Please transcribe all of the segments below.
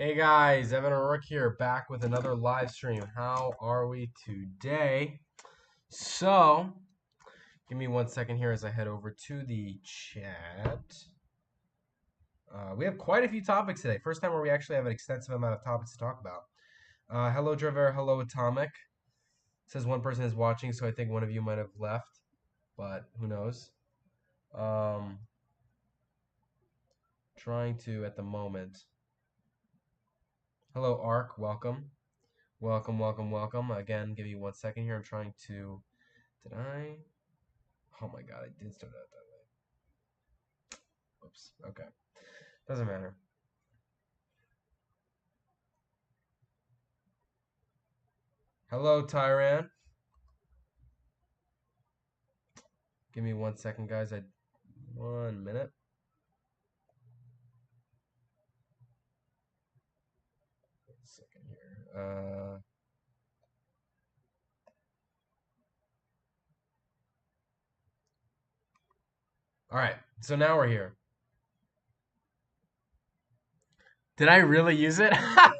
Hey guys, Evan O'Rourke here, back with another live stream. How are we today? So, give me 1 second here as I head over to the chat. We have quite a few topics today. First time where we actually have an extensive amount of topics to talk about. Hello, Draver. Hello, Atomic. Says one person is watching, so I think one of you might have left, but who knows? Um, Trying to at the moment. Hello, Ark. Welcome. Welcome, welcome, welcome. Again, give me 1 second here. I'm trying to. Did I? Oh my god, I did start out that way. Oops. Okay. Doesn't matter. Hello, Tyran. Give me 1 second, guys. 1 minute. One second here. All right. So now we're here. Did I really use it? I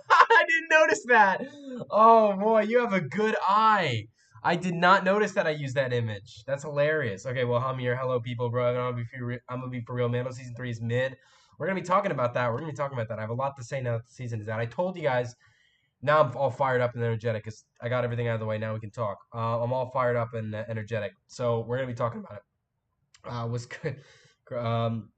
didn't notice that. Oh boy, you have a good eye. I did not notice that I used that image. That's hilarious. Okay, well, Hamir, hello, people, bro. I'm gonna be for real. Mando season 3 is mid. We're gonna be talking about that. We're gonna be talking about that. I have a lot to say now that the season is out. I told you guys. Now I'm all fired up and energetic because I got everything out of the way. Now we can talk. I'm all fired up and energetic. So we're gonna be talking about it. Was good. Um,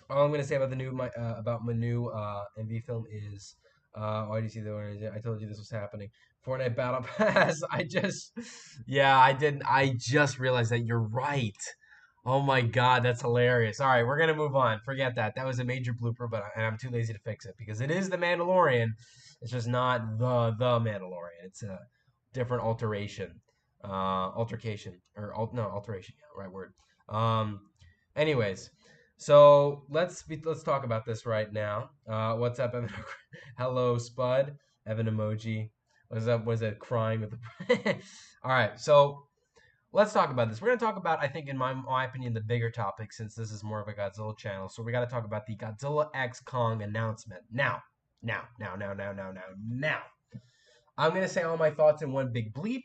all I'm gonna say about my new MV film is, why do you see the orange? I told you this was happening. Fortnite Battle Pass. Yeah, I didn't. I just realized that you're right. Oh my God, that's hilarious. All right, we're gonna move on. Forget that. That was a major blooper, and I'm too lazy to fix it because it is the Mandalorian. It's just not the Mandalorian. It's a different altercation, no, alteration. Yeah, right word. Um, anyways, so let's talk about this right now. What's up, Evan? Hello, Spud. Evan emoji. What's up? Was it crying with the? All right, so let's talk about this. We're gonna talk about, I think, in my opinion, the bigger topic since this is more of a Godzilla channel. So we got to talk about the Godzilla X Kong announcement now. I'm gonna say all my thoughts in one big bleep,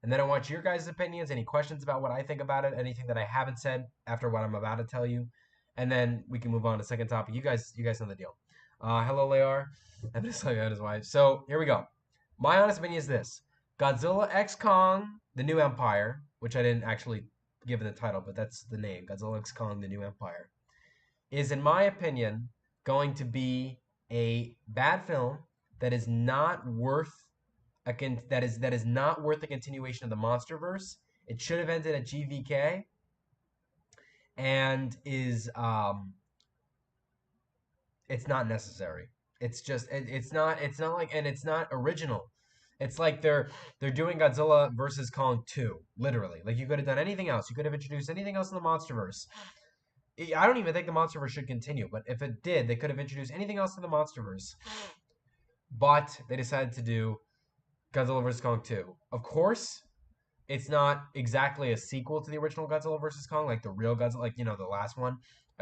and then I want your guys' opinions, any questions about what I think about it, anything that I haven't said after what I'm about to tell you, and then we can move on to the second topic. You guys know the deal. Hello, Layar. I'm just like his wife. So here we go. My honest opinion is this: Godzilla X Kong, the New Empire, which I didn't actually give it the title, but that's the name. Godzilla X Kong, the New Empire, is, in my opinion, going to be a bad film that is not worth that is not worth the continuation of the MonsterVerse. It should have ended at GVK, and is it's not necessary. It's not like, and it's not original. It's like they're doing Godzilla versus Kong 2, literally. Like, you could have done anything else. You could have introduced anything else in the MonsterVerse. I don't even think the MonsterVerse should continue, but if it did, they could have introduced anything else in the MonsterVerse. But they decided to do Godzilla vs. Kong 2. Of course, it's not exactly a sequel to the original Godzilla vs. Kong, like the real Godzilla, like, the last one.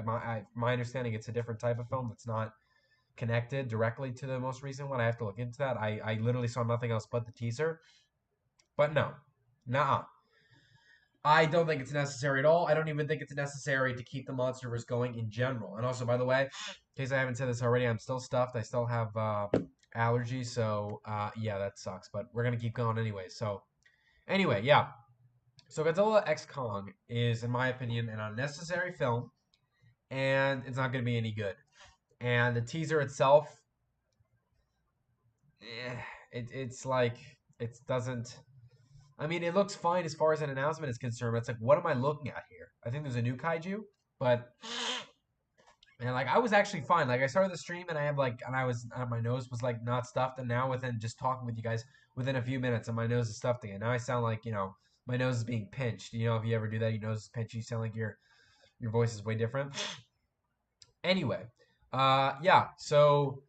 My understanding, it's a different type of film that's not connected directly to the most recent one. I have to look into that. I literally saw nothing else but the teaser. But no, nah. I don't think it's necessary at all. I don't even think it's necessary to keep the MonsterVerse going in general. And also, by the way, in case I haven't said this already, I'm still stuffed. I still have allergies, so yeah, that sucks. But we're gonna keep going anyway. So anyway, yeah. So Godzilla X Kong is, in my opinion, an unnecessary film, and it's not gonna be any good. And the teaser itself, it's like, it doesn't. I mean, it looks fine as far as an announcement is concerned. But it's like, what am I looking at here? I think there's a new kaiju, but and like, I was actually fine. Like, I started the stream and I have like, and I was, my nose was like not stuffed, and now within just talking with you guys within a few minutes, and my nose is stuffed again. Now I sound like, my nose is being pinched. If you ever do that, your nose is pinched, you sound like your voice is way different. Anyway, yeah. So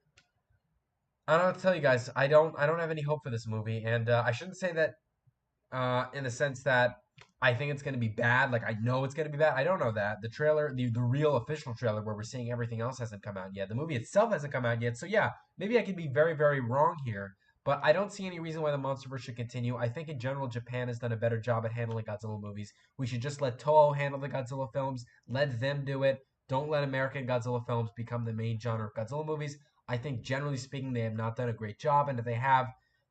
I don't know what to tell you guys. I don't have any hope for this movie, and I shouldn't say that in the sense that I think it's going to be bad. Like, I know it's going to be bad. I don't know that. The trailer, the real official trailer where we're seeing everything else hasn't come out yet. The movie itself hasn't come out yet. So, yeah, maybe I could be very, very wrong here. But I don't see any reason why the MonsterVerse should continue. I think in general, Japan has done a better job at handling Godzilla movies. We should just let Toho handle the Godzilla films. Let them do it. Don't let American Godzilla films become the main genre of Godzilla movies. I think generally speaking, they have not done a great job. And if they have,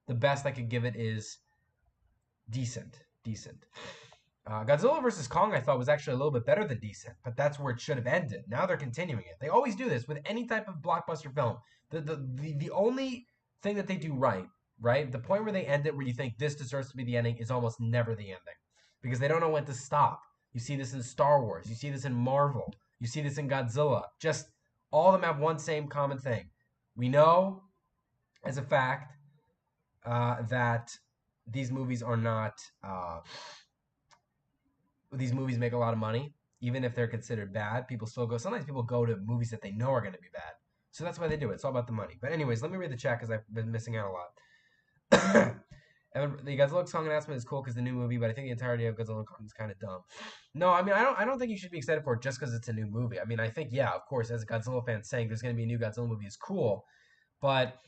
the best I could give it is decent. Decent. Godzilla vs. Kong, I thought, was actually a little bit better than decent, but that's where it should have ended. Now they're continuing it. They always do this with any type of blockbuster film. The only thing that they do right, right? The point where they end it, where you think this deserves to be the ending, is almost never the ending because they don't know when to stop. You see this in Star Wars. You see this in Marvel. You see this in Godzilla. Just all of them have one same common thing. We know as a fact that these movies are not. These movies make a lot of money, even if they're considered bad. People still go. Sometimes people go to movies that they know are going to be bad, so that's why they do it. It's all about the money. But anyways, let me read the chat because I've been missing out a lot. And the Godzilla song announcement is cool because the new movie, but I think the entirety of Godzilla Kong is kind of dumb. No, I mean I don't think you should be excited for it just because it's a new movie. I mean I think yeah, of course, as a Godzilla fan, saying there's going to be a new Godzilla movie is cool, but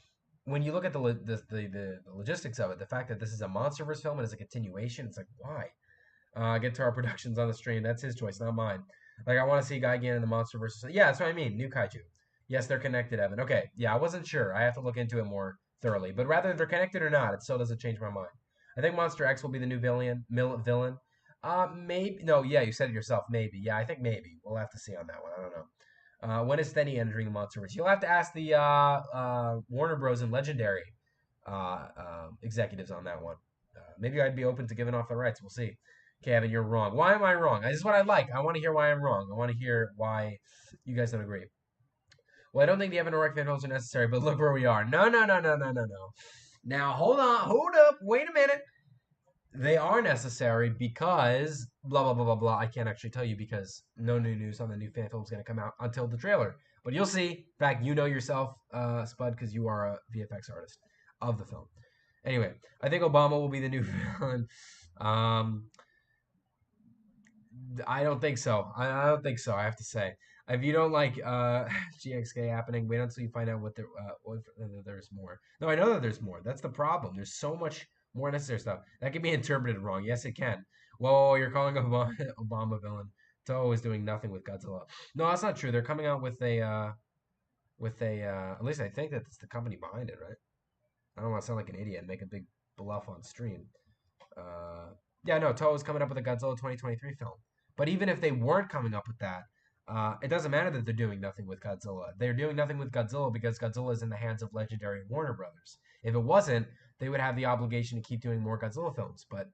when you look at the logistics of it, the fact that this is a MonsterVerse film and it's a continuation, it's like why? Guitar Productions on the stream. That's his choice, not mine. Like, I want to see Gigan in the Monster versus. Yeah, that's what I mean. New kaiju. Yes, they're connected, Evan. Okay, yeah, I wasn't sure. I have to look into it more thoroughly. But rather they're connected or not, it still doesn't change my mind. I think Monster X will be the new villain. Maybe. No, yeah, you said it yourself. Maybe. Yeah, I think maybe. We'll have to see on that one. I don't know. When is Stenny entering the Monsterverse? You'll have to ask the Warner Bros. And Legendary executives on that one. Maybe I'd be open to giving off the rights. We'll see. Kevin, you're wrong. Why am I wrong? This is what I like. I want to hear why I'm wrong. I want to hear why you guys don't agree. Well, I don't think the Evan O'Rourke fan films are necessary, but look where we are. No, no, no, no, no, no, no. Now, hold on. Hold up. Wait a minute. They are necessary because blah, blah, blah, blah, blah. I can't actually tell you because no new news on the new fan film is going to come out until the trailer. But you'll see. In fact, you know yourself, Spud, because you are a VFX artist of the film. Anyway, I think Obama will be the new villain. I don't think so. I don't think so. I have to say, if you don't like GXK happening, wait until you find out what there's more. No, I know that there's more. That's the problem. There's so much more necessary stuff that can be interpreted wrong. Yes, it can. Whoa, you're calling Obama, Obama villain. Toho is doing nothing with Godzilla. No, that's not true. They're coming out with a. At least I think that's the company behind it, right? I don't want to sound like an idiot and make a big bluff on stream. Yeah, no, Toho's coming up with a Godzilla 2023 film. But even if they weren't coming up with that, it doesn't matter that they're doing nothing with Godzilla. They're doing nothing with Godzilla because Godzilla is in the hands of Legendary and Warner Brothers. If it wasn't, they would have the obligation to keep doing more Godzilla films. But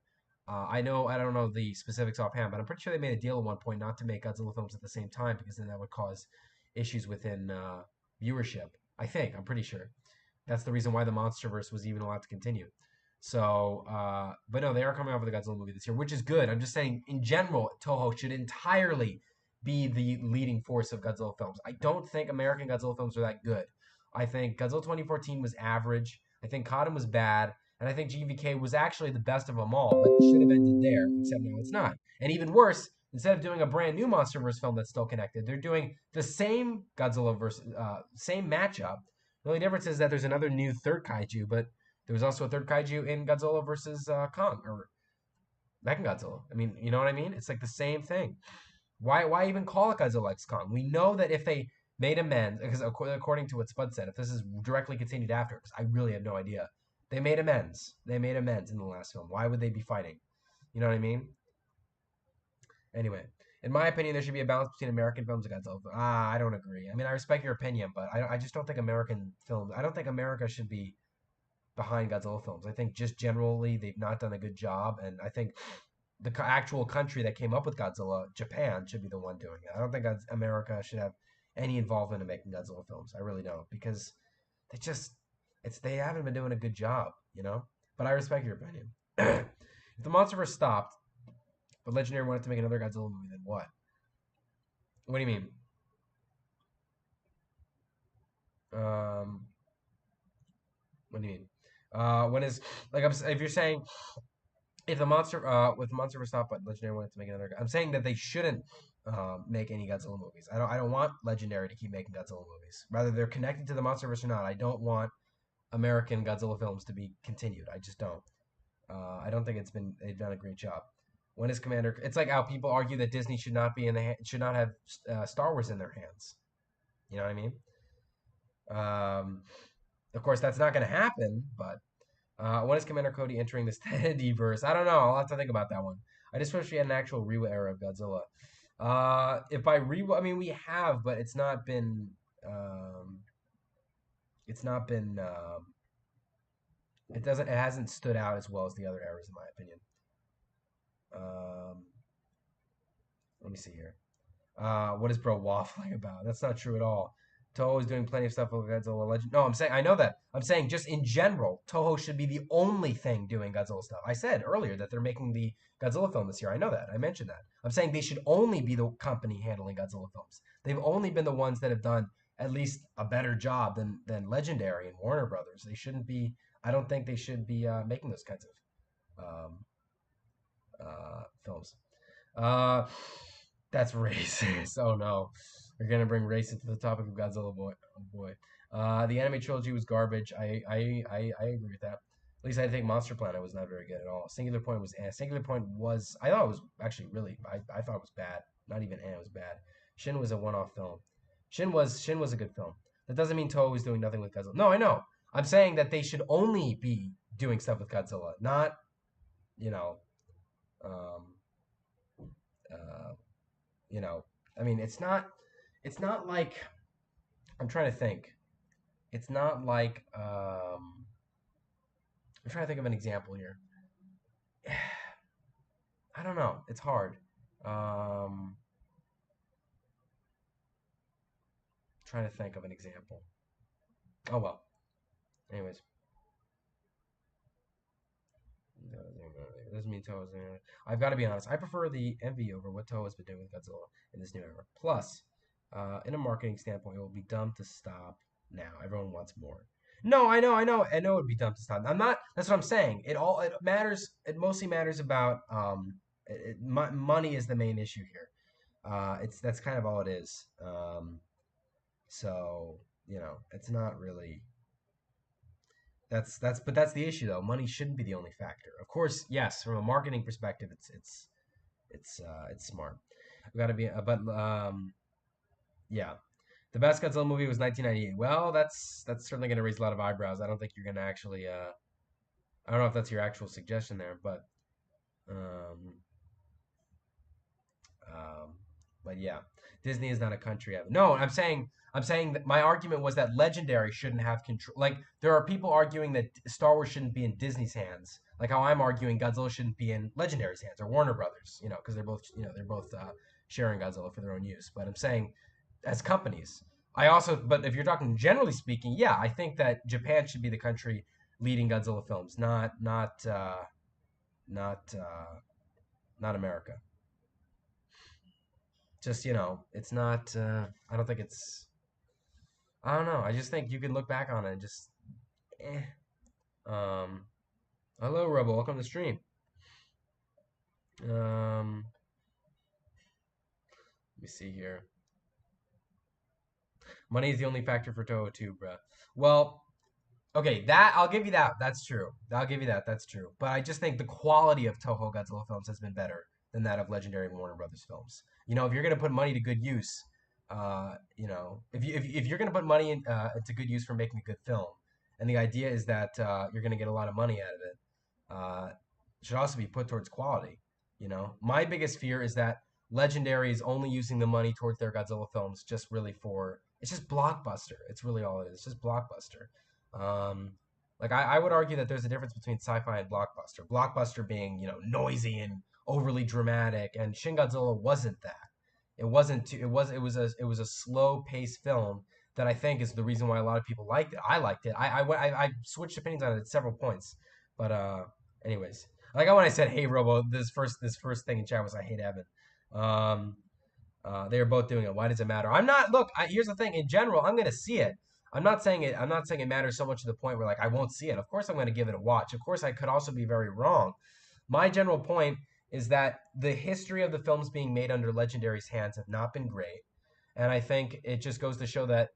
I don't know the specifics offhand, but I'm pretty sure they made a deal at one point not to make Godzilla films at the same time because then that would cause issues within viewership. I'm pretty sure. That's the reason why the MonsterVerse was even allowed to continue. So, but no, they are coming out with a Godzilla movie this year, which is good. I'm just saying, in general, Toho should entirely be the leading force of Godzilla films. I don't think American Godzilla films are that good. I think Godzilla 2014 was average. I think Cotton was bad. And I think GVK was actually the best of them all, but it should have ended there, except now it's not. And even worse, instead of doing a brand new MonsterVerse film that's still connected, they're doing the same Godzilla versus, same matchup. The only difference is that there's another new third kaiju, but there was also a third kaiju in Godzilla versus Kong or Mechagodzilla. I mean, you know what I mean? It's like the same thing. Why even call it Godzilla X Kong? We know that if they made amends, because according to what Spud said, if this is directly continued after, because I really have no idea, they made amends. They made amends in the last film. Why would they be fighting? You know what I mean? Anyway, in my opinion, there should be a balance between American films and Godzilla. I don't agree. I mean, I respect your opinion, but I just don't think American films. I don't think America should be behind Godzilla films. I think just generally they've not done a good job, and I think the actual country that came up with Godzilla, Japan, should be the one doing it. I don't think America should have any involvement in making Godzilla films. I really don't because they just they haven't been doing a good job, you know. But I respect your opinion. If the MonsterVerse stopped, but Legendary wanted to make another Godzilla movie, then what? What do you mean? What do you mean? When is like if you're saying if the monster with Monster was stopped, but Legendary wanted to make another. I'm saying that they shouldn't make any Godzilla movies. I don't want Legendary to keep making Godzilla movies. Rather, they're connected to the MonsterVerse or not. I don't want American Godzilla films to be continued. I just don't. I don't think they've done a great job. When is Commander? It's like how people argue that Disney should not be in the should not have Star Wars in their hands. You know what I mean? Um, of course, that's not going to happen. But when is Commander Cody entering this Teddyverse? I don't know. I'll have to think about that one. I just wish we had an actual Rewa era of Godzilla. If by Rewa, I mean we have, but it's not been. It's not been. It doesn't. It hasn't stood out as well as the other eras, in my opinion. Um, Let me see here. What is bro waffling about? That's not true at all. Toho is doing plenty of stuff with Godzilla Legend. No, I'm saying I know that. I'm saying just in general, Toho should be the only thing doing Godzilla stuff. I said earlier that they're making the Godzilla film this year. I know that. I mentioned that. I'm saying they should only be the company handling Godzilla films. They've only been the ones that have done at least a better job than Legendary and Warner Brothers. They shouldn't be. I don't think they should be making those kinds of films. Uh, that's racist. Oh no. You're gonna bring race into the topic of Godzilla, boy. Oh boy. The anime trilogy was garbage. I agree with that. At least I think Monster Planet was not very good at all. Singular Point was Singular Point was I thought it was actually really I thought it was bad. Not even it was bad. Shin was a one-off film. Shin was a good film. That doesn't mean Toho is doing nothing with Godzilla. No, I know. I'm saying that they should only be doing stuff with Godzilla, not you know, um, uh, you know. I mean, it's not like I'm trying to think. It's not like I'm trying to think of an example here. I don't know. It's hard. Trying to think of an example. Oh well. Anyways, it doesn't mean Toa's. I've got to be honest. I prefer the MV over what Toa has been doing with Godzilla in this new era. Plus, in a marketing standpoint, it will be dumb to stop now. Everyone wants more. No, I know it'd be dumb to stop. I'm not. That's what I'm saying. It matters. It mostly matters about money is the main issue here. It's that's kind of all it is. So it's not really. But that's the issue though. Money shouldn't be the only factor. Of course, yes, from a marketing perspective, it's smart. We got to be, but yeah. The best Godzilla movie was 1998. Well, that's certainly going to raise a lot of eyebrows. I don't think you're going to actually. I don't know if that's your actual suggestion there, um, um, but yeah, Disney is not a country. No, I'm saying that my argument was that Legendary shouldn't have control. Like there are people arguing that Star Wars shouldn't be in Disney's hands. Like how I'm arguing Godzilla shouldn't be in Legendary's hands or Warner Brothers. Because they're both sharing Godzilla for their own use. But I'm saying as companies, but if you're talking generally speaking, yeah, I think that Japan should be the country leading Godzilla films, not not America. Just it's not. I don't think it's. I don't know. I just think you can look back on it and just. Eh. Um. Hello, Rebel. Welcome to the stream. Let me see here. Money is the only factor for Toho too, bruh. Well, okay, that I'll give you that. That's true. I'll give you that. That's true. But I just think the quality of Toho Godzilla films has been better than that of Legendary and Warner Brothers films. If you're gonna put money to good use, if you're gonna put money into good use for making a good film, and the idea is that you're gonna get a lot of money out of it, it should also be put towards quality. My biggest fear is that Legendary is only using the money towards their Godzilla films just really for it's just blockbuster. It's really all it is. It's just blockbuster. Um, like I would argue that there's a difference between sci-fi and blockbuster. Blockbuster being noisy and overly dramatic, and Shin Godzilla wasn't that. It wasn't. It was a slow paced film that I think is the reason why a lot of people liked it. I liked it. I switched opinions on it at several points, but anyways, like when I said, "Hey, Robo," this first thing in chat was, "I hate Evan." Um, they are both doing it. Why does it matter? I'm not. Look, here's the thing. In general, I'm gonna see it. I'm not saying it. I'm not saying it matters so much to the point where like I won't see it. Of course, I'm gonna give it a watch. Of course, I could also be very wrong. My general point is that the history of the films being made under Legendary's hands have not been great, and I think it just goes to show that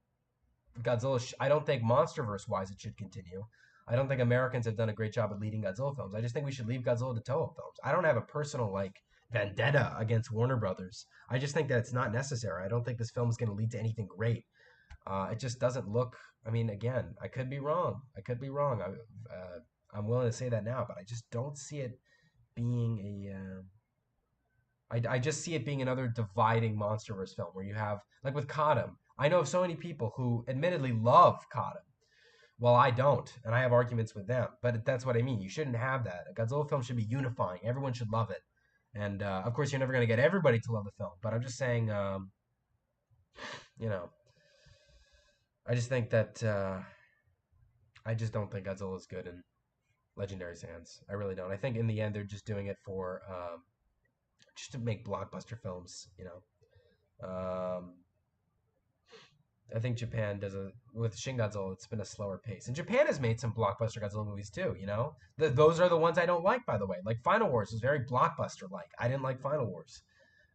Godzilla. I don't think MonsterVerse wise it should continue. I don't think Americans have done a great job at leading Godzilla films. I just think we should leave Godzilla to Toho films. I don't have a personal like vendetta against Warner Brothers. I just think that it's not necessary. I don't think this film is going to lead to anything great. It just doesn't look. I mean, again, I could be wrong. I could be wrong. I'm willing to say that now, but I just don't see it being a. I just see it being another dividing MonsterVerse film where you have like with Cottom. I know of so many people who admittedly love Cottom. Well, I don't, and I have arguments with them. But that's what I mean. You shouldn't have that. A Godzilla film should be unifying. Everyone should love it. And of course, you're never going to get everybody to love the film. But I'm just saying, you know, I just think that I just don't think Godzilla is good in Legendary's hands. I really don't. I think in the end they're just doing it for just to make blockbuster films. I think Japan does a with Shin Godzilla. It's been a slower pace, and Japan has made some blockbuster Godzilla movies too. Those are the ones I don't like, by the way. Like Final Wars was very blockbuster like. I didn't like Final Wars.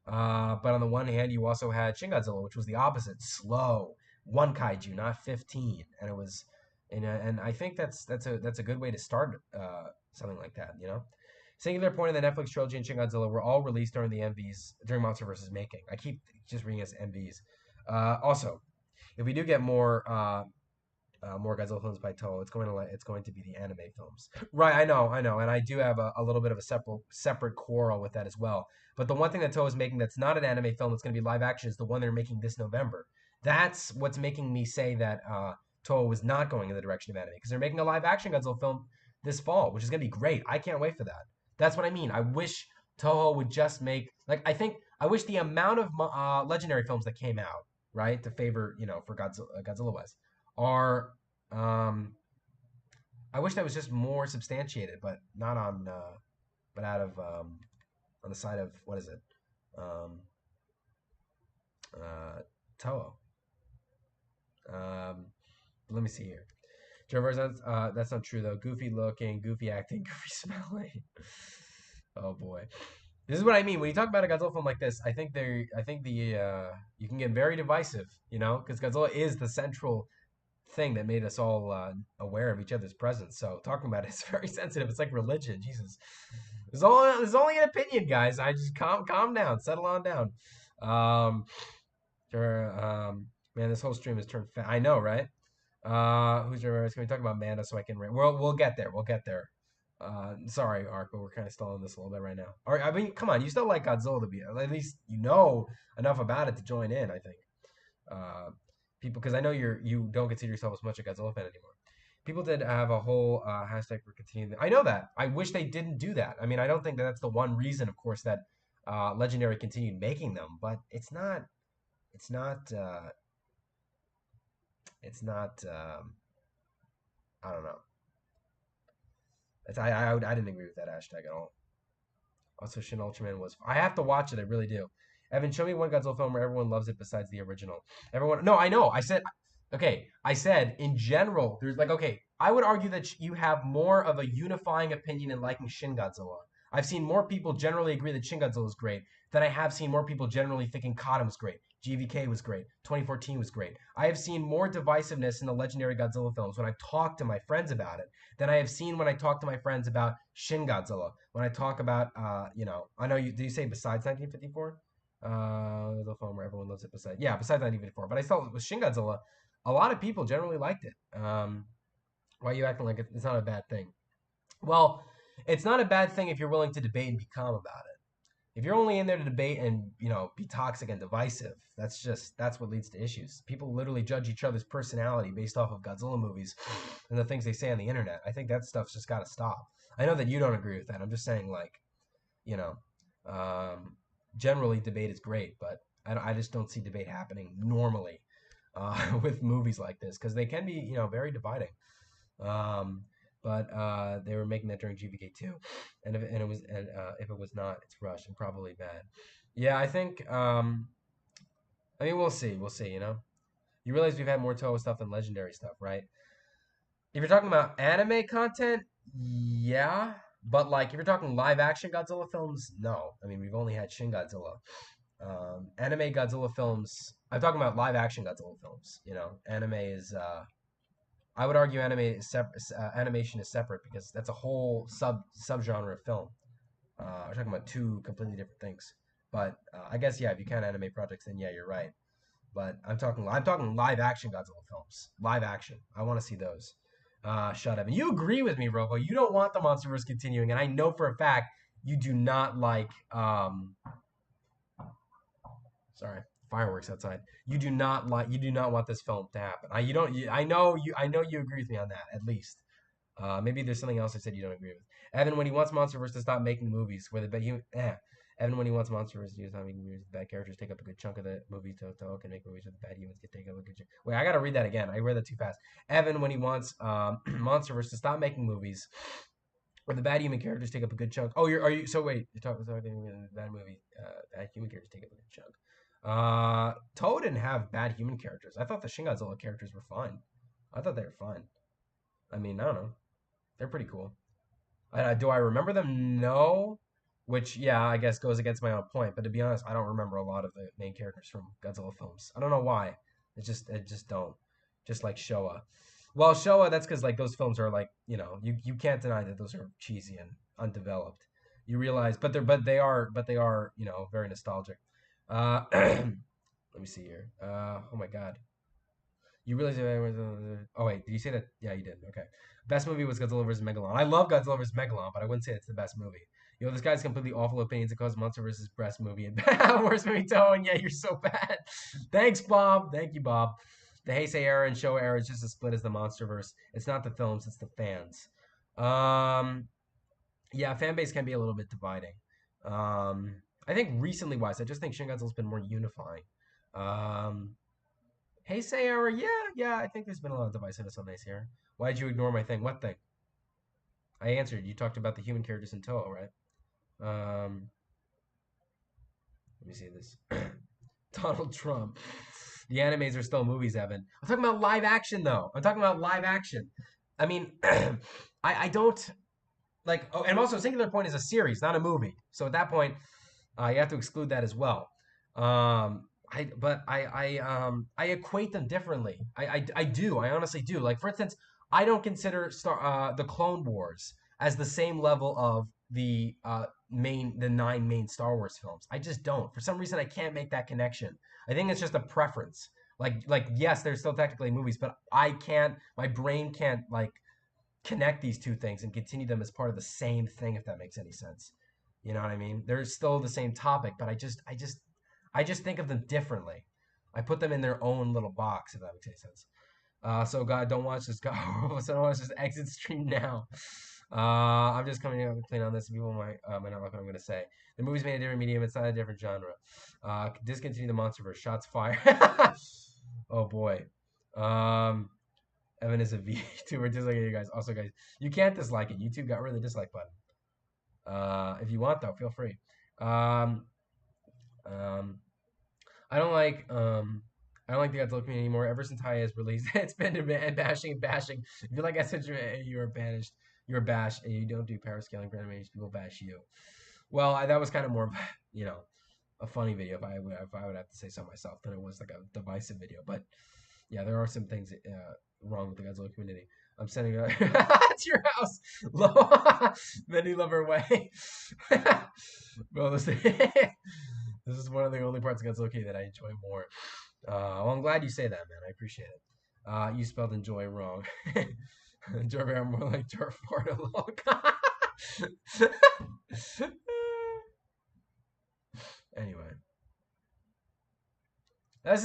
But on the one hand, you also had Shin Godzilla, which was the opposite, slow, one kaiju, not 15, and it was, and I think that's a good way to start something like that. Singular point in the Netflix trilogy and Shin Godzilla were all released during the MVs during MonsterVerse's making. I keep just reading as MVs. Also, if we do get more Godzilla films by Toho, it's going to be the anime films. Right, I know, and I do have a little bit of a separate quarrel with that as well. But the one thing that Toho is making that's not an anime film that's going to be live action is the one they're making this November. That's what's making me say that Toho was not going in the direction of anime because they're making a live action Godzilla film this fall, which is going to be great. I can't wait for that. That's what I mean. I wish Toho would just make I wish the amount of legendary films that came out right to favor for Godzilla wise are I wish that was just more substantiated, but not on but out of on the side of what is it um, Toho. Let me see here. Trevor, that's not true though. Goofy looking, goofy acting, goofy smelling. Oh boy. This is what I mean when you talk about a Godzilla film like this. I think the you can get very divisive, because Godzilla is the central thing that made us all aware of each other's presence. So talking about it's very sensitive. It's like religion. Jesus, there's only an opinion, guys. I just calm down, settle on down. Um, man, this whole stream has turned fat. I know, right? Who's your? Can we talk about Mando so I can? We'll get there. We'll get there. Sorry, Ark, but we're kind of still on this a little bit right now. I mean, come on, you still like Godzilla to be at least enough about it to join in. I think. People, because I know you don't consider yourself as much a Godzilla fan anymore. People did have a whole hashtag for continuing. I know that. I wish they didn't do that. I mean, I don't think that that's the one reason, of course, that Legendary continued making them, but it's not. It's not. It's not. I don't know. I didn't agree with that hashtag at all. Also, Shin Ultraman was. I have to watch it. I really do. Evan, show me one Godzilla film where everyone loves it besides the original. Everyone. No, I know. I said. Okay, I said in general. There's okay. I would argue that you have more of a unifying opinion in liking Shin Godzilla. I've seen more people generally agree that Shin Godzilla is great than I have seen more people generally thinking Katam's great. GVK was great. 2014 was great. I have seen more divisiveness in the legendary Godzilla films when I've talked to my friends about it than I have seen when I talk to my friends about Shin Godzilla. When I talk about, I know you. Do you say besides 1954? The film where everyone loves it besides 1954. But I saw with Shin Godzilla, a lot of people generally liked it. Why are you acting like it's not a bad thing? Well, it's not a bad thing if you're willing to debate and be calm about it. If you're only in there to debate and be toxic and divisive, that's what leads to issues. People literally judge each other's personality based off of Godzilla movies and the things they say on the internet. I think that stuff's just got to stop. I know that you don't agree with that. I'm just saying, you know, generally debate is great, but I just don't see debate happening normally with movies like this because they can be very dividing. But they were making that during GVK too, and if it was not, it's rushed and probably bad. Yeah, I think. I mean, we'll see. We'll see. You realize we've had more Toho stuff than Legendary stuff, right? If you're talking about anime content, yeah. But like, if you're talking live action Godzilla films, no. I mean, we've only had Shin Godzilla. Anime Godzilla films. I'm talking about live action Godzilla films. Anime is. I would argue animation is separate because that's a whole subgenre of film. We're talking about two completely different things. But I guess yeah, if you count anime projects, then yeah, you're right. But I'm talking live action Godzilla films. Live action. I want to see those. Shut up. And you agree with me, Robo. You don't want the MonsterVerse continuing, and I know for a fact you do not like. Sorry, fireworks outside. You do not like. You do not want this film to happen. You don't. I know you. I know you agree with me on that at least. Maybe there's something else I said you don't agree with. Evan, when he wants MonsterVerse to stop making movies where the bad Evan, when he wants MonsterVerse to stop making movies, the bad characters take up a good chunk of the movie. Toho can make movies where the bad humans can take up a good chunk. Wait, I gotta read that again. I read that too fast. Evan, when he wants MonsterVerse to stop making movies where the bad human characters take up a good chunk. Oh, are you? So wait, you're talking bad movie. Bad human characters take up a good chunk. Toho didn't have bad human characters. I thought the Shin Godzilla characters were fine. I thought they were fine. I mean, I don't know. They're pretty cool. Do I remember them? No. Which, yeah, I guess goes against my own point. But to be honest, I don't remember a lot of the main characters from Godzilla films. I don't know why. It just don't. Just like Showa. Well, Showa, that's because like those films are like, you can't deny that those are cheesy and undeveloped. You realize, but they are very nostalgic. Let me see here. Oh my God. You realize oh wait, did you say that? Yeah, you did. Okay. Best movie was Godzilla vs. Megalon. I love Godzilla vs. Megalon, but I wouldn't say it's the best movie. This guy's completely awful opinions. It caused Monster vs. Best movie and worst movie Toho. And yeah, you're so bad. Thanks, Bob. Thank you, Bob. The Heisei era and Showa era is just as split as the MonsterVerse. It's not the films, it's the fans. Yeah, fan base can be a little bit dividing. I think recently wise, I just think Shin Godzilla's been more unifying. Um, Heisei era, yeah, I think there's been a lot of divisiveness on this here. Why did you ignore my thing? What thing? I answered. You talked about the human characters in Toho, right? Um, Let me see this. Donald Trump. The animes are still movies, Evan. I'm talking about live action, though. I'm talking about live action. I mean, I don't like. Oh, and also, Singular Point is a series, not a movie. So at that point, you have to exclude that as well. I equate them differently. I do. I honestly do. Like for instance, I don't consider the Clone Wars as the same level of the 9 main Star Wars films. I just don't. For some reason, I can't make that connection. I think it's just a preference. Like yes, they're still technically movies, but I can't. My brain can't like connect these two things and continue them as part of the same thing. If that makes any sense. You know what I mean? They're still the same topic, but I just think of them differently. I put them in their own little box, if that makes any sense. So God, don't watch this. God, so don't watch this. Exit stream now. I'm just coming here to clean on this. People might not like what I'm gonna say. The movie's made a different medium. It's not a different genre. Discontinue the MonsterVerse. Shots fired. Oh boy. Um, Evan is a VTuber. Dislike you guys. Also, guys, you can't dislike it. YouTube got rid of the dislike button. If you want, though, feel free. Um, um, I don't like the Godzilla community anymore. Ever since High has released, it's been bashing and bashing. If you like SH, you are banished. You're bashed, and you don't do power scaling for animation. People bash you. Well, that was kind of more of a funny video if I would have to say so myself than it was like a divisive video. But yeah, there are some things wrong with the Godzilla community. I'm sending it to your house. Many love her way. Bro, this is one of the only parts of Godzilla community that I enjoy more. Well, I'm glad you say that, man. I appreciate it. You spelled enjoy wrong. Enjoy more like Dwarf Log. Anyway.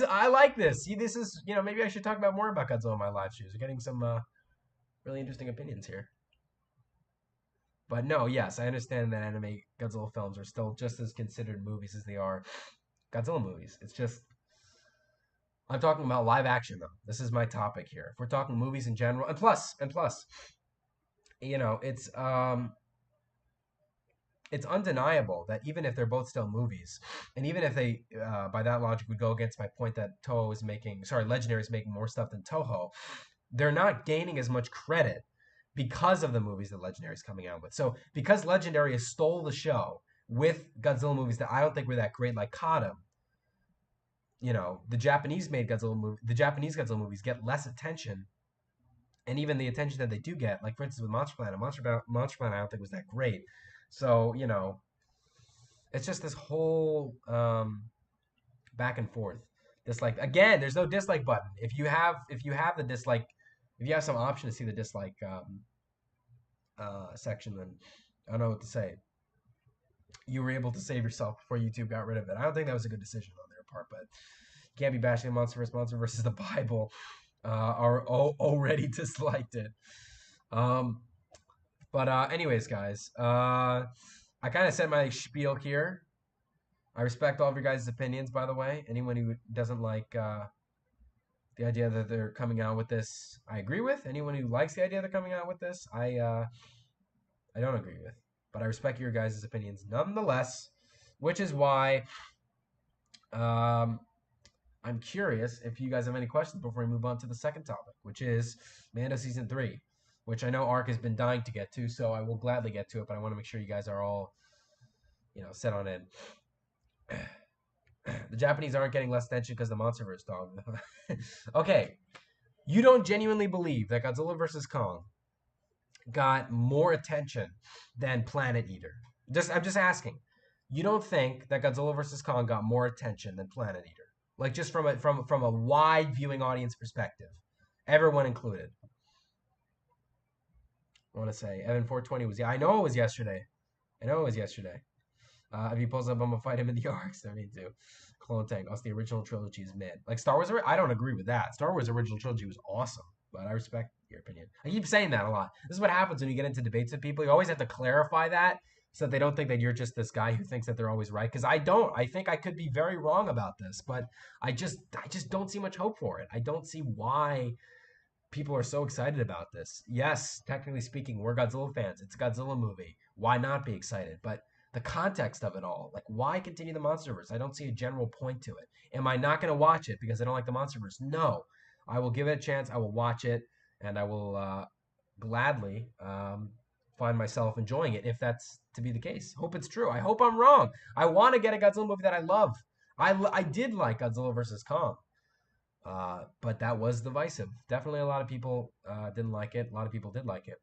I like this. See, this is, maybe I should talk about more about Godzilla in my live streams. We're getting some really interesting opinions here. But no, yes, I understand that anime Godzilla films are still just as considered movies as they are Godzilla movies. It's just, I'm talking about live action though. This is my topic here. If we're talking movies in general, and plus, it's undeniable that even if they're both still movies, and even if they, by that logic, would go against my point that Legendary is making more stuff than Toho, they're not gaining as much credit because of the movies that Legendary is coming out with. So because Legendary has stole the show with Godzilla movies that I don't think were that great, like Katam, the Japanese Godzilla movies get less attention, and even the attention that they do get, like for instance with Monster Planet, I don't think was that great. So it's just this whole back and forth. Dislike again. There's no dislike button. If you have the dislike, if you have some option to see the dislike section, then I don't know what to say. You were able to save yourself before YouTube got rid of it. I don't think that was a good decision on their part, but you can't be bashing Monster versus the Bible. Are already disliked it. Um, but anyways, guys, I kind of said my spiel here. I respect all of your guys' opinions, by the way. Anyone who doesn't like the idea that they're coming out with this, I agree with. Anyone who likes the idea they're coming out with this, I don't agree with. But I respect your guys' opinions nonetheless, which is why I'm curious if you guys have any questions before we move on to the second topic, which is Mando Season 3, which I know Ark has been dying to get to, so I will gladly get to it, but I want to make sure you guys are all, set on in. The Japanese aren't getting less attention because the MonsterVerse dog. Okay, you don't genuinely believe that Godzilla vs. Kong got more attention than Planet Eater? I'm just asking. You don't think that Godzilla vs. Kong got more attention than Planet Eater? Like just from a wide viewing audience perspective, everyone included. I want to say Evan 420 was. Yeah, I know it was yesterday. If he pulls up, I'm gonna fight him in the arcs. I mean, too. Clone Tank. Also, the original trilogy is mid. Like Star Wars. I don't agree with that. Star Wars original trilogy was awesome, but I respect your opinion. I keep saying that a lot. This is what happens when you get into debates with people. You always have to clarify that so that they don't think that you're just this guy who thinks that they're always right. Because I don't. I think I could be very wrong about this, but I just don't see much hope for it. I don't see why people are so excited about this. Yes, technically speaking, we're Godzilla fans. It's a Godzilla movie. Why not be excited? But the context of it all, like why continue the MonsterVerse? I don't see a general point to it. Am I not going to watch it because I don't like the MonsterVerse? No, I will give it a chance. I will watch it, and I will gladly find myself enjoying it if that's to be the case. Hope it's true. I hope I'm wrong. I want to get a Godzilla movie that I love. I did like Godzilla vs. Kong. But that was divisive. Definitely a lot of people didn't like it. A lot of people did like it.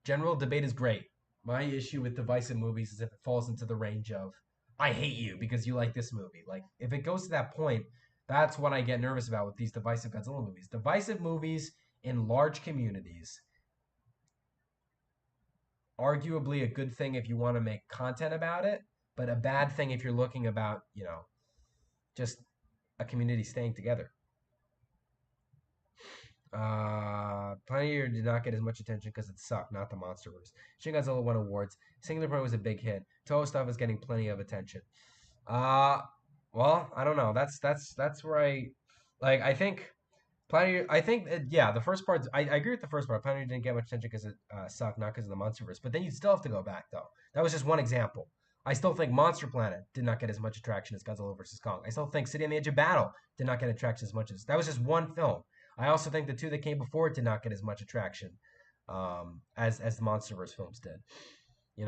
General debate is great. My issue with divisive movies is if it falls into the range of, I hate you because you like this movie. Like, if it goes to that point, that's what I get nervous about with these divisive Godzilla movies. Divisive movies in large communities, arguably a good thing if you want to make content about it, but a bad thing if you're looking about, just a community staying together. Pioneer did not get as much attention because it sucked, not the MonsterVerse. Shin Godzilla won awards. Singular Point was a big hit. Toho stuff is getting plenty of attention. Well, I don't know. That's where I think Pioneer. I think yeah, the first part. I agree with the first part. Pioneer didn't get much attention because it sucked, not because of the MonsterVerse. But then you still have to go back though. That was just one example. I still think Monster Planet did not get as much attraction as Godzilla vs. Kong. I still think City on the Edge of Battle did not get attraction as much as that was just one film. I also think the two that came before it did not get as much attraction as the MonsterVerse films did. Shin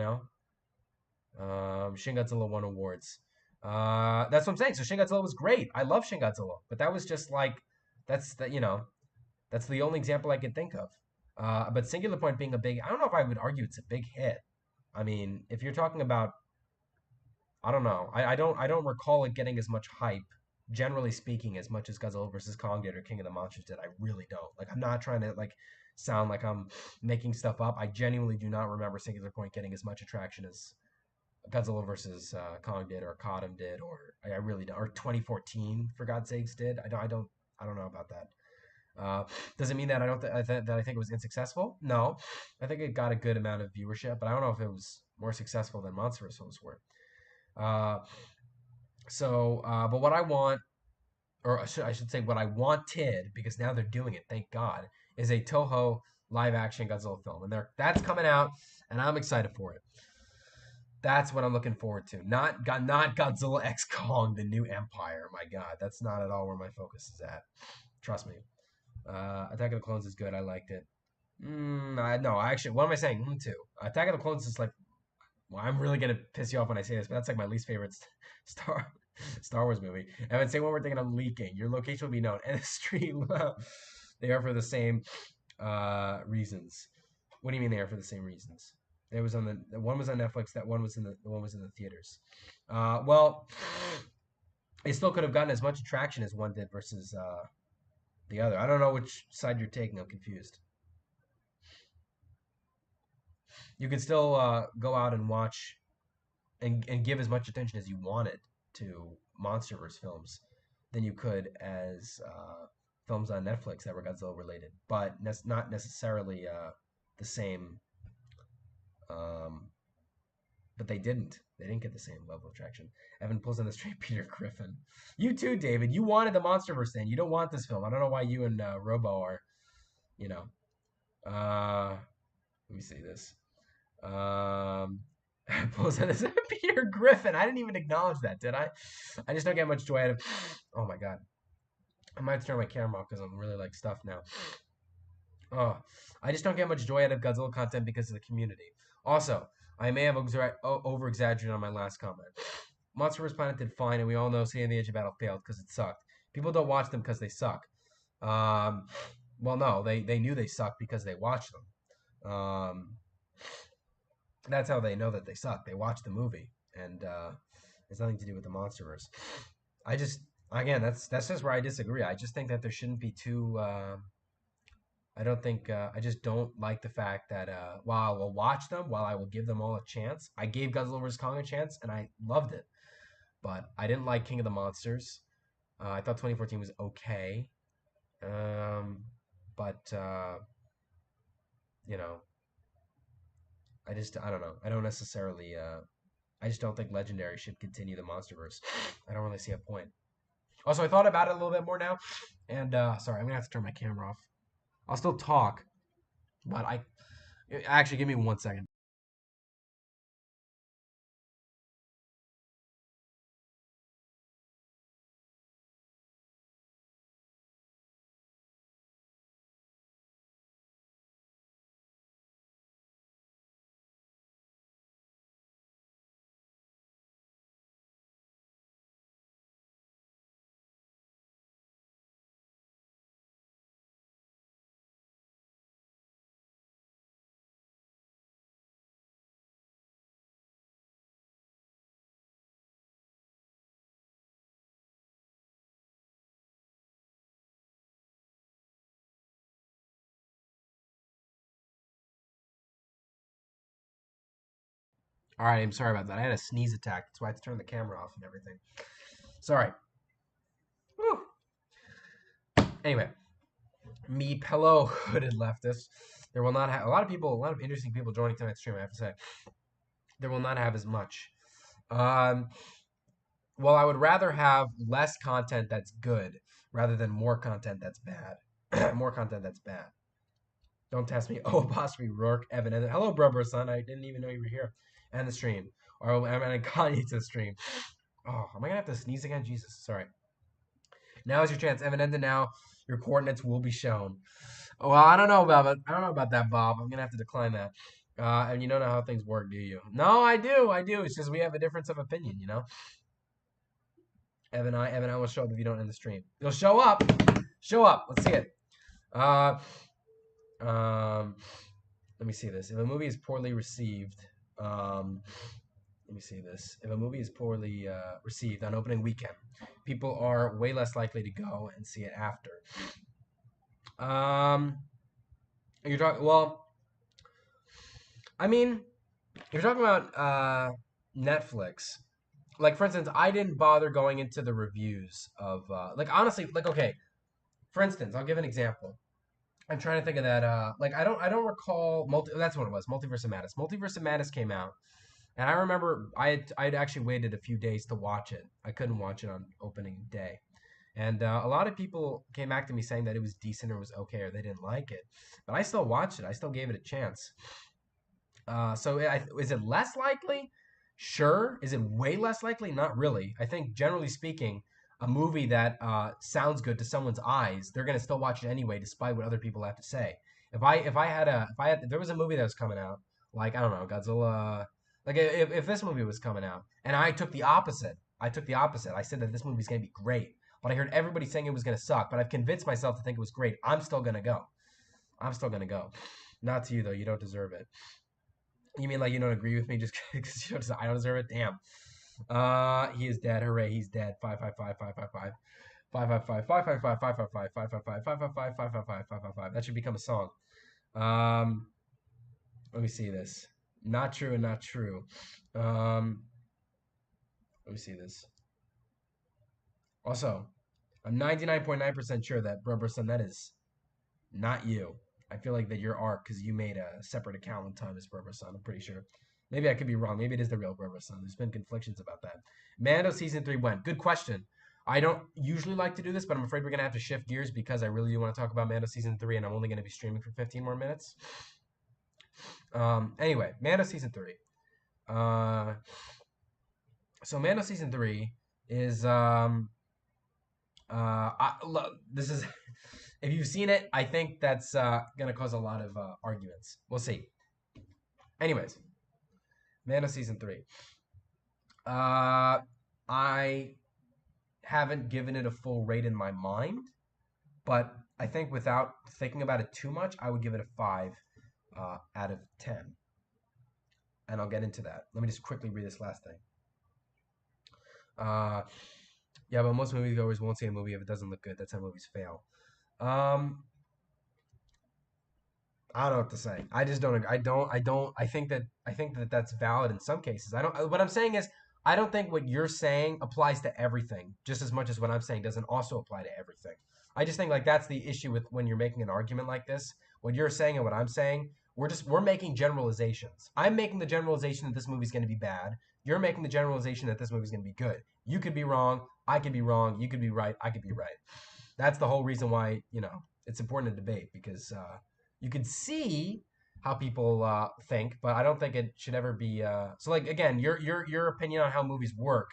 Godzilla won awards. That's what I'm saying. So Shin Godzilla was great. I love Shin Godzilla, but that was just like that's the only example I can think of. But Singular Point being a big, I don't know if I would argue it's a big hit. I mean, if you're talking about, I don't know. I don't recall it getting as much hype, generally speaking, as much as Godzilla vs. Kong did or King of the Monsters did. I really don't. Like, I'm not trying to sound like I'm making stuff up. I genuinely do not remember Singular Point getting as much attraction as Godzilla vs. Kong did or Katam did, or I really don't. Or 2014, for God's sakes, did. I don't know about that. Does it mean that that I think it was unsuccessful? No, I think it got a good amount of viewership, but I don't know if it was more successful than MonsterVerse films were. But what I want, or I should say what I wanted, because now they're doing it, thank God, is a Toho live-action Godzilla film. And that's coming out, and I'm excited for it. That's what I'm looking forward to. Not Godzilla X Kong, the New Empire. My God, that's not at all where my focus is at. Trust me. Attack of the Clones is good. I liked it. No, actually, what am I saying? Two. Attack of the Clones is like, well, I'm really gonna piss you off when I say this, but that's like my least favorite Star Star Wars movie. And I would say one more thing, and I'm leaking. Your location will be known, and the stream. They are for the same reasons. What do you mean they are for the same reasons? It was on the one was on Netflix. That one was in the one was in the theaters. Well, it still could have gotten as much attraction as one did versus the other. I don't know which side you're taking. I'm confused. You could still go out and watch and give as much attention as you wanted to MonsterVerse films than you could as films on Netflix that were Godzilla related, but not necessarily the same. Um, but they didn't. They didn't get the same level of traction. Evan pulls on the straight Peter Griffin. You too, David. You wanted the MonsterVerse thing. You don't want this film. I don't know why you and Robo are, you know. Let me see this. Um, pulls on this Peter Griffin. I didn't even acknowledge that, did I? I just don't get much joy out of. Oh my god. I might have to turn my camera off because I'm really like stuffed now. Oh, I just don't get much joy out of Godzilla content because of the community. Also, I may have over exaggerated on my last comment. Monster vs. Planet did fine, and we all know City on the Edge of Battle failed because it sucked. People don't watch them because they suck. Um, well, no, they knew they sucked because they watched them. That's how they know that they suck. They watch the movie, and it's nothing to do with the MonsterVerse. I just, again, that's just where I disagree. I just think that there shouldn't be two. I don't think I just don't like the fact that while I will watch them, while I will give them all a chance, I gave Godzilla vs Kong a chance and I loved it, but I didn't like King of the Monsters. I thought 2014 was okay, um, but you know, I don't know. I don't necessarily. I just don't think Legendary should continue the MonsterVerse. I don't really see a point. Also, I thought about it a little bit more now, and sorry, I'm gonna have to turn my camera off. I'll still talk, but I actually give me 1 second. All right, I'm sorry about that. I had a sneeze attack. That's why I had to turn the camera off and everything. Sorry. Whew. Anyway, me pillow hooded leftist. There will not have a lot of people, a lot of interesting people joining tonight's stream. I have to say, there will not have as much. Um, well, I would rather have less content that's good rather than more content that's bad. More content that's bad. Don't test me. Oh, apostrophe Rourke, Evan. And hello, brother, son. I didn't even know you were here. And the stream. Or I'm gonna call you to the stream. Oh, am I gonna have to sneeze again? Jesus, sorry. Now is your chance. Evan, ended now. Your coordinates will be shown. Well, I don't know about it. I don't know about that, Bob. I'm gonna have to decline that. And you don't know how things work, do you? No, I do. I do. It's just we have a difference of opinion, you know. Evan, I will show up if you don't end the stream. You'll show up. Show up. Let's see it. Uh, um, let me see this. If a movie is poorly received, let me see this. If a movie is poorly received on opening weekend, people are way less likely to go and see it after. Um, you're talking. Well, I mean, you're talking about Netflix. Like, for instance, I didn't bother going into the reviews of like honestly, like okay. For instance, I'll give an example. I'm trying to think of that. Like I don't recall. That's what it was. Multiverse of Madness. Multiverse of Madness came out. And I remember I'd actually waited a few days to watch it. I couldn't watch it on opening day. And a lot of people came back to me saying that it was decent or was okay or they didn't like it. But I still watched it. I still gave it a chance. So is it less likely? Sure. Is it way less likely? Not really. I think generally speaking, a movie that sounds good to someone's eyes, they're going to still watch it anyway, despite what other people have to say. if there was a movie that was coming out, like I don't know, Godzilla, like if this movie was coming out and I took the opposite. I said that this movie's gonna be great, but I heard everybody saying it was gonna suck. But I've convinced myself to think it was great. I'm still gonna go. I'm still gonna go. Not to you though. You don't deserve it. You mean like you don't agree with me just because you don't? I don't deserve it. Damn. He is dead. Hooray! He's dead. 555 555 555 555 555 555 555 555. That should become a song. Um, let me see this. Not true and not true. Um, let me see this. Also, I'm 99.9% sure that Brother that is not you. I feel like that your arc because you made a separate account one time as Brother I'm pretty sure. Maybe I could be wrong. Maybe it is the real Brother There's been conflictions about that. Mando season 3 went. Good question. I don't usually like to do this, but I'm afraid we're gonna have to shift gears because I really do want to talk about Mando season 3, and I'm only gonna be streaming for 15 more minutes. Anyway, Mando season 3. So Mando season 3 is this is if you've seen it, I think that's gonna cause a lot of arguments. We'll see. Anyways, Mando season 3. I haven't given it a full rate in my mind, but I think without thinking about it too much, I would give it a 5 out of 10. And I'll get into that. Let me just quickly read this last thing. Yeah, but most moviegoers won't see a movie if it doesn't look good. That's how movies fail. I don't know what to say. I just don't. I think that that's valid in some cases. I don't. What I'm saying is, I don't think what you're saying applies to everything, just as much as what I'm saying doesn't also apply to everything. I just think like that's the issue with when you're making an argument like this. What you're saying and what I'm saying, we're making generalizations. I'm making the generalization that this movie's going to be bad. You're making the generalization that this movie's going to be good. You could be wrong. I could be wrong. You could be right. I could be right. That's the whole reason why it's important to debate because you can see how people think, but I don't think it should ever be. So, like again, your opinion on how movies work,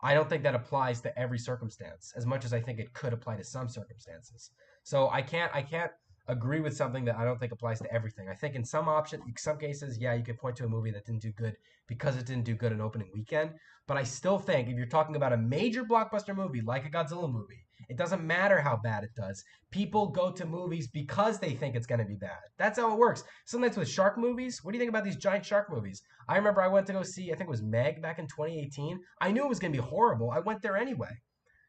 I don't think that applies to every circumstance as much as I think it could apply to some circumstances. So I can't agree with something that I don't think applies to everything. I think in some cases, yeah, you could point to a movie that didn't do good because it didn't do good in opening weekend. But I still think if you're talking about a major blockbuster movie like a Godzilla movie, it doesn't matter how bad it does. People go to movies because they think it's going to be bad. That's how it works. Sometimes with shark movies, what do you think about these giant shark movies? I remember I went to go see, I think it was Meg back in 2018. I knew it was going to be horrible. I went there anyway,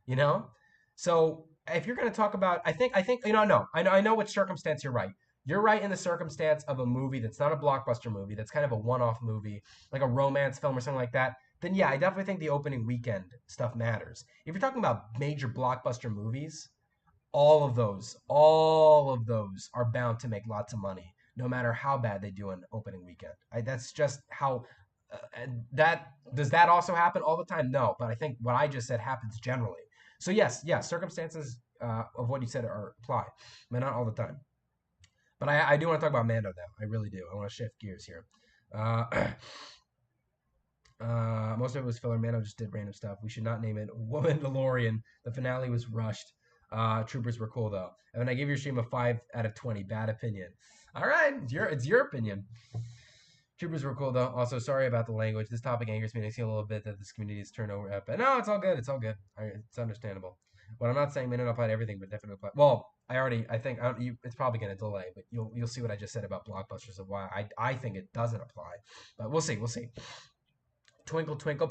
you know? So if you're going to talk about, I think, no, I know which circumstance you're right. You're right in the circumstance of a movie that's not a blockbuster movie, that's kind of a one-off movie, like a romance film or something like that. Then yeah, I definitely think the opening weekend stuff matters. If you're talking about major blockbuster movies, all of those are bound to make lots of money, no matter how bad they do an opening weekend. That's just how. That does that also happen all the time? No, but I think what I just said happens generally. So yes, circumstances of what you said are apply, but not all the time. But I do want to talk about Mando now. I really do. I want to shift gears here. Uh, most of it was filler. Mando just did random stuff. We should not name it Woman DeLorean. The finale was rushed. Troopers were cool though. And I gave your stream a 5 out of 20. Bad opinion. All right, it's your opinion. Troopers were cool though. Also, sorry about the language. This topic angers me. I see a little bit that this community is turned over. But no, it's all good. It's all good. It's understandable. What I'm not saying may not apply to everything, but definitely apply. Well, I think it's probably going to delay, but you'll see what I just said about blockbusters of why I think it doesn't apply. But we'll see. We'll see. Twinkle twinkle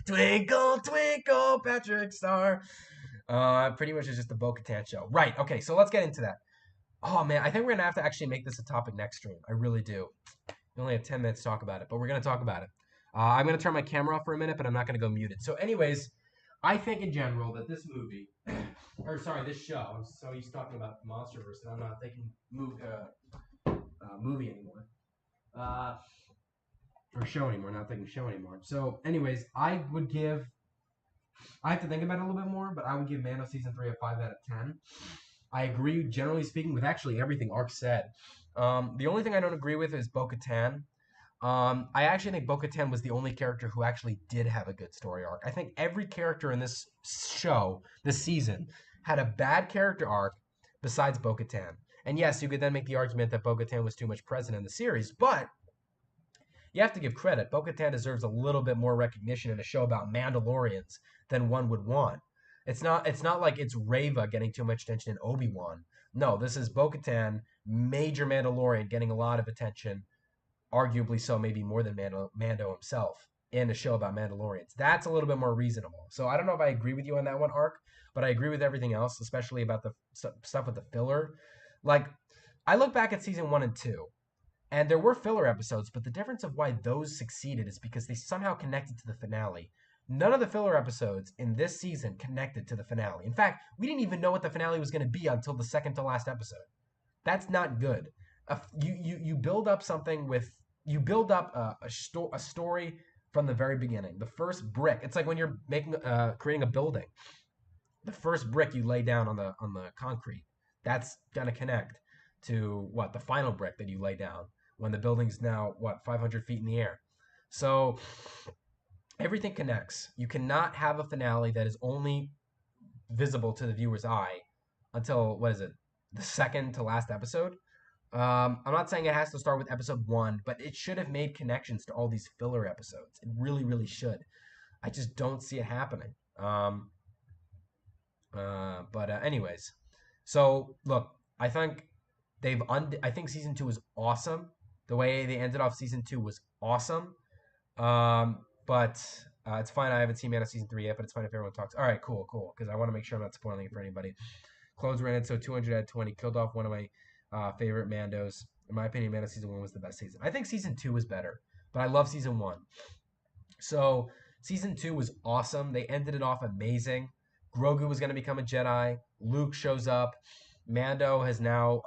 twinkle twinkle Patrick Star. Pretty much is just the Bo-Katan show. Right. Okay. So let's get into that. Oh man, I think we're gonna have to actually make this a topic next stream. I really do. We only have 10 minutes to talk about it, but we're gonna talk about it. I'm gonna turn my camera off for a minute, but I'm not gonna go muted. So, anyways, I think in general that this movie, or sorry, this show. I'm so used to talking about MonsterVerse that I'm not thinking movie anymore. Or show anymore. Not thinking show anymore. So, anyways, I have to think about it a little bit more, but I would give Mando season 3 a 5 out of 10. I agree, generally speaking, with actually everything Ark said. The only thing I don't agree with is Bo-Katan. I actually think Bo-Katan was the only character who actually did have a good story arc. I think every character in this show, this season, had a bad character arc besides Bo-Katan. And yes, you could then make the argument that Bo-Katan was too much present in the series, but you have to give credit. Bo-Katan deserves a little bit more recognition in a show about Mandalorians than one would want. It's not like it's Reva getting too much attention in Obi-Wan. No, this is Bo-Katan, major Mandalorian, getting a lot of attention, arguably so, maybe more than Mando himself, in a show about Mandalorians. That's a little bit more reasonable. So I don't know if I agree with you on that one, Arc, but I agree with everything else, especially about the stuff with the filler. Like, I look back at season 1 and 2, and there were filler episodes, but the difference of why those succeeded is because they somehow connected to the finale. None of the filler episodes in this season connected to the finale. In fact, we didn't even know what the finale was going to be until the second to last episode. That's not good. You build up something with you build up a story from the very beginning. The first brick. It's like when you're creating a building. The first brick you lay down on the concrete. That's gonna connect to what the final brick that you lay down when the building's now 500 feet in the air. So everything connects. You cannot have a finale that is only visible to the viewer's eye until what is it, the second to last episode. I'm not saying it has to start with episode 1, but it should have made connections to all these filler episodes. It really, really should. I just don't see it happening. But anyways, so look, I think I think season 2 was awesome. The way they ended off season 2 was awesome. But it's fine. I haven't seen Mando season 3 yet, but it's fine if everyone talks. All right, cool. Because I want to make sure I'm not spoiling it for anybody. Close ran it, so 200 out of 20. Killed off one of my favorite Mandos. In my opinion, Mando season 1 was the best season. I think season 2 was better, but I love season 1. So season 2 was awesome. They ended it off amazing. Grogu was going to become a Jedi. Luke shows up. Mando has now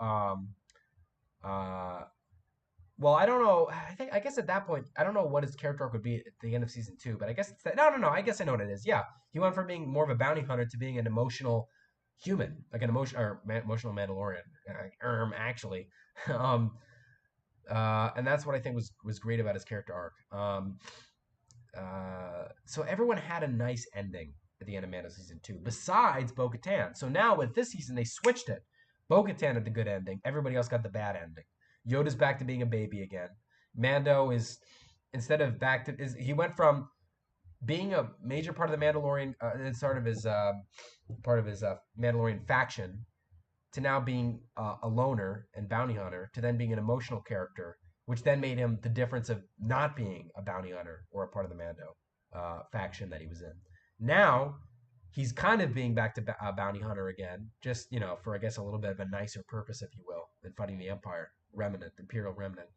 well, I don't know. I guess at that point, I don't know what his character arc would be at the end of season 2, but I guess it's that. No. I guess I know what it is. Yeah, he went from being more of a bounty hunter to being an emotional human, like an emotional Mandalorian. Actually, um, and that's what I think was great about his character arc. So everyone had a nice ending at the end of Mando season 2, besides Bo-Katan. So now with this season, they switched it. Bo-Katan had the good ending. Everybody else got the bad ending. Yoda's back to being a baby again. Mando is he went from being a major part of the Mandalorian, sort of his part of his Mandalorian faction, to now being a loner and bounty hunter, to then being an emotional character, which then made him the difference of not being a bounty hunter or a part of the Mando faction that he was in. Now he's kind of being back to a bounty hunter again, just for I guess a little bit of a nicer purpose, if you will, than fighting the Empire remnant, Imperial remnant,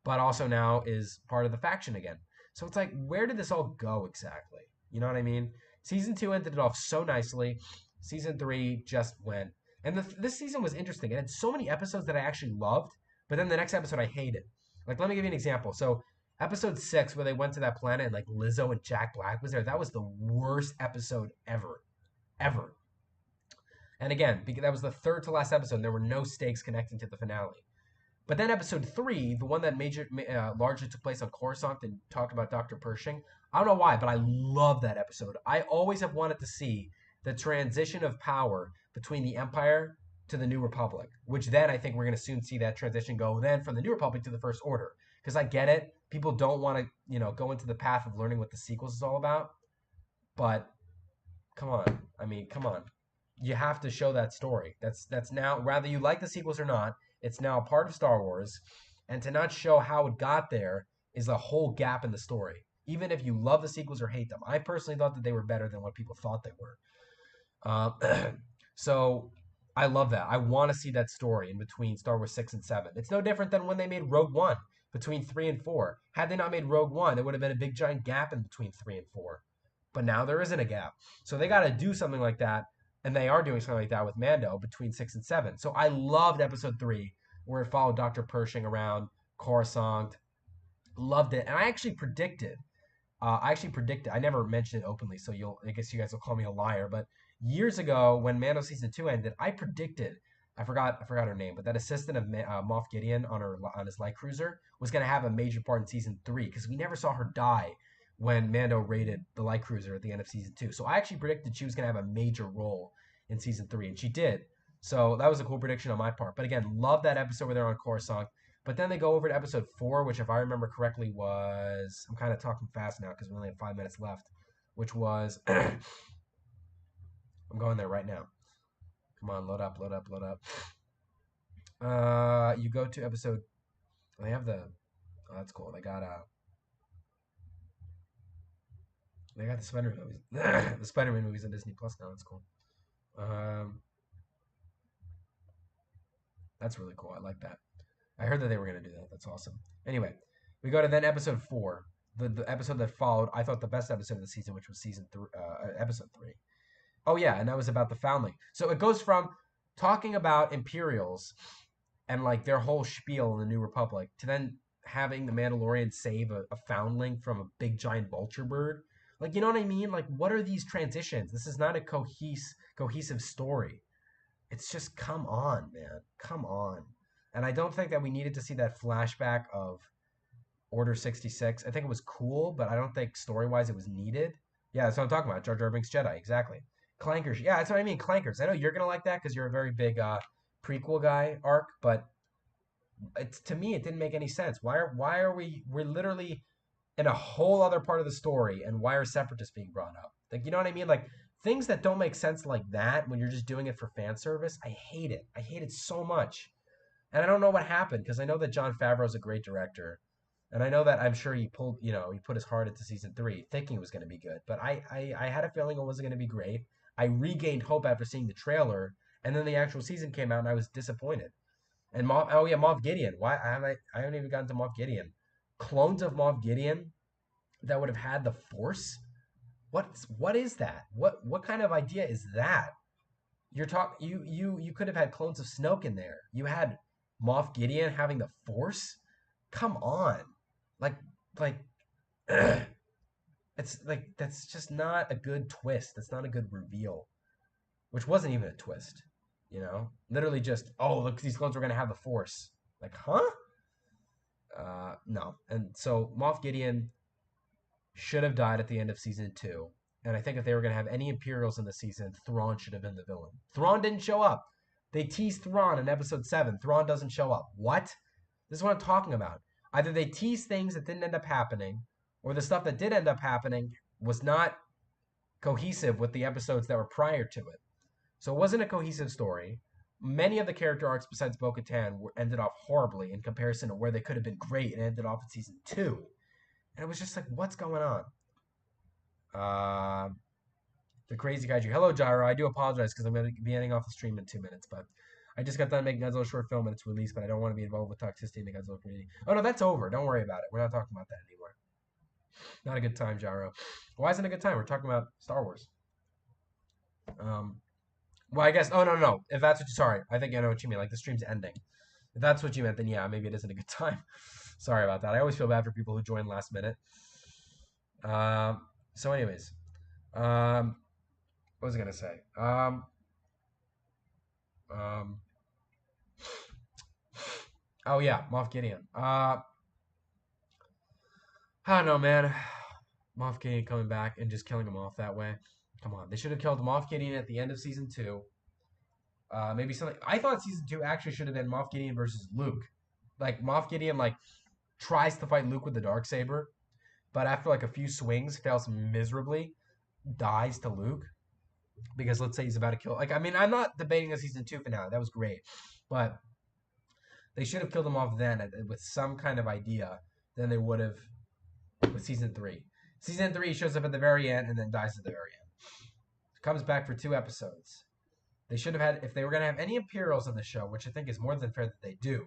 but also now is part of the faction again. So it's like, where did this all go exactly? You know what I mean? Season 2 ended it off so nicely. Season 3 just went. And this season was interesting. It had so many episodes that I actually loved, but then the next episode I hated. Like, let me give you an example. So, episode 6, where they went to that planet and like Lizzo and Jack Black was there, that was the worst episode ever. Ever. And again, because that was the third to last episode, and there were no stakes connecting to the finale. But then episode 3, the one that largely took place on Coruscant and talked about Dr. Pershing, I don't know why, but I love that episode. I always have wanted to see the transition of power between the Empire to the New Republic, which then I think we're going to soon see that transition go then from the New Republic to the First Order. Because I get it. People don't want to, go into the path of learning what the sequels is all about. But come on. I mean, come on. You have to show that story. That's now, whether you like the sequels or not, it's now a part of Star Wars, and to not show how it got there is a whole gap in the story. Even if you love the sequels or hate them, I personally thought that they were better than what people thought they were. So I love that. I want to see that story in between Star Wars 6 and 7. It's no different than when they made Rogue One between 3 and 4. Had they not made Rogue One, there would have been a big giant gap in between 3 and 4. But now there isn't a gap. So they got to do something like that. And they are doing something like that with Mando between 6 and 7. So I loved episode 3, where it followed Dr. Pershing around Coruscant. Loved it. And I actually predicted, I never mentioned it openly, so I guess you guys will call me a liar, but years ago when Mando season 2 ended, I predicted, I forgot her name, but that assistant of Moff Gideon on his light cruiser was going to have a major part in season 3, because we never saw her die when Mando raided the light cruiser at the end of season 2. So I actually predicted she was going to have a major role in season 3, and she did. So that was a cool prediction on my part. But again, love that episode where they're on Coruscant. But then they go over to episode 4, which, if I remember correctly, was, I'm kind of talking fast now because we only have 5 minutes left, which was I'm going there right now. Come on, load up, load up, load up. You go to episode. They have the. Oh, that's cool. They got the Spider-Man movies. The Spider-Man movies on Disney Plus now. That's cool. Um, that's really cool. I like that. I heard that they were gonna do that. That's awesome. Anyway, we go to then episode 4, the episode that followed. I thought the best episode of the season, which was episode 3. Oh yeah, and that was about the foundling. So it goes from talking about Imperials and like their whole spiel in the New Republic to then having the Mandalorian save a foundling from a big giant vulture bird. Like, you know what I mean? Like, what are these transitions? This is not a cohesive story. It's just, come on, man, come on. And I don't think that we needed to see that flashback of Order 66. I think it was cool, but I don't think story wise it was needed. Yeah, that's what I'm talking about. Jar Jar Binks Jedi, exactly. Clankers, yeah, that's what I mean. Clankers. I know you're gonna like that because you're a very big prequel guy arc, but it's, to me, it didn't make any sense. Why are we're literally in a whole other part of the story, and why are separatists being brought up? Like, you know what I mean? Like, things that don't make sense like that when you're just doing it for fan service. I hate it. I hate it so much. And I don't know what happened because I know that Jon Favreau's a great director. And I know that, I'm sure he put his heart into season 3 thinking it was going to be good. But I had a feeling it wasn't going to be great. I regained hope after seeing the trailer. And then the actual season came out and I was disappointed. And Moff Gideon. Why I haven't even gotten to Moff Gideon. Clones of Moff Gideon that would have had the Force? What is that? What kind of idea is that? You could have had clones of Snoke in there. You had Moff Gideon having the Force? Come on. Like like it's like, that's just not a good twist. That's not a good reveal. Which wasn't even a twist, you know? Literally just, oh, look, these clones were gonna have the Force. Like, huh? No. And so Moff Gideon should have died at the end of season 2. And I think if they were going to have any Imperials in the season, Thrawn should have been the villain. Thrawn didn't show up. They teased Thrawn in episode 7. Thrawn doesn't show up. What? This is what I'm talking about. Either they teased things that didn't end up happening, or the stuff that did end up happening was not cohesive with the episodes that were prior to it. So it wasn't a cohesive story. Many of the character arcs besides Bo-Katan ended off horribly in comparison to where they could have been great and ended off in season 2. And it was just like, what's going on? The crazy kaiju. Hello, Gyro. I do apologize because I'm going to be ending off the stream in 2 minutes, but I just got done making Godzilla short film and it's released, but I don't want to be involved with toxicity in the Godzilla community. Oh no, that's over. Don't worry about it. We're not talking about that anymore. Not a good time, Gyro. Why isn't it a good time? We're talking about Star Wars. Well, I guess. Oh no. If that's what you, sorry, I think I know what you mean. Like, the stream's ending. If that's what you meant, then yeah, maybe it isn't a good time. Sorry about that. I always feel bad for people who join last minute. So anyways, what was I gonna say? Oh yeah, Moff Gideon. I don't know, man. Moff Gideon coming back and just killing him off that way. Come on, they should have killed Moff Gideon at the end of season 2. Maybe something. I thought season 2 actually should have been Moff Gideon versus Luke. Like, Moff Gideon tries to fight Luke with the Darksaber, but after a few swings, fails miserably, dies to Luke. Because let's say he's about to kill. I mean, I'm not debating the season 2 finale. That was great, but they should have killed him off then with some kind of idea. Than they would have with season 3. Season 3 shows up at the very end and then dies at the very end. Comes back for 2 episodes. They should have had, if they were going to have any Imperials on the show, which I think is more than fair that they do,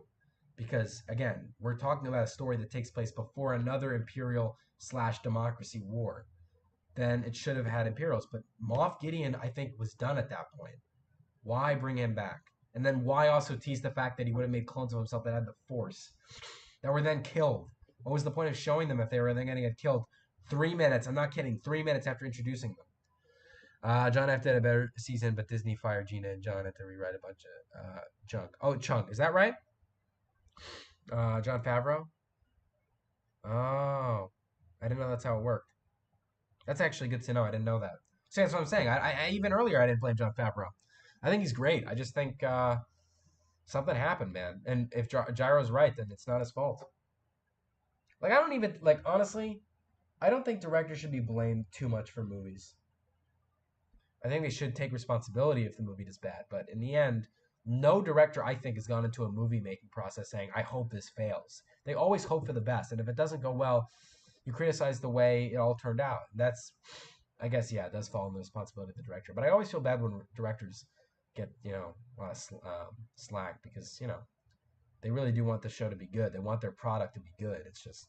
because again, we're talking about a story that takes place before another Imperial/democracy war. Then it should have had Imperials. But Moff Gideon, I think, was done at that point. Why bring him back? And then why also tease the fact that he would have made clones of himself that had the Force, that were then killed? What was the point of showing them if they were then going to get killed 3 minutes? I'm not kidding. 3 minutes after introducing them. John F. did a better season, but Disney fired Gina and John had to rewrite a bunch of junk. Oh, Chunk. Is that right? John Favreau? Oh. I didn't know that's how it worked. That's actually good to know. I didn't know that. So that's what I'm saying. I even earlier I didn't blame John Favreau. I think he's great. I just think something happened, man. And if Gyro's right, then it's not his fault. Like I don't even like honestly. I don't think directors should be blamed too much for movies. I think they should take responsibility if the movie does bad. But in the end, no director I think has gone into a movie making process saying, "I hope this fails." They always hope for the best, and if it doesn't go well, you criticize the way it all turned out. That's, I guess, yeah, it does fall on the responsibility of the director. But I always feel bad when directors get a lot of slack because they really do want the show to be good. They want their product to be good. It's just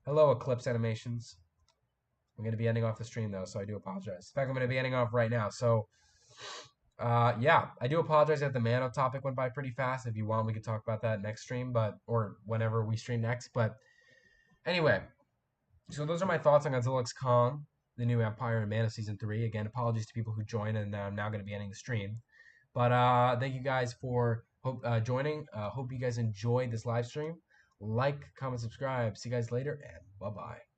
hello, Eclipse Animations. I'm going to be ending off the stream though, so I do apologize. In fact, I'm going to be ending off right now. So, yeah, I do apologize that the Mando topic went by pretty fast. If you want, we could talk about that next stream, or whenever we stream next. But anyway, so those are my thoughts on Godzilla X Kong, the new Empire, and Mando season 3. Again, apologies to people who joined, and I'm now going to be ending the stream. But thank you guys for joining. Hope you guys enjoyed this live stream. Like, comment, subscribe. See you guys later, and bye bye.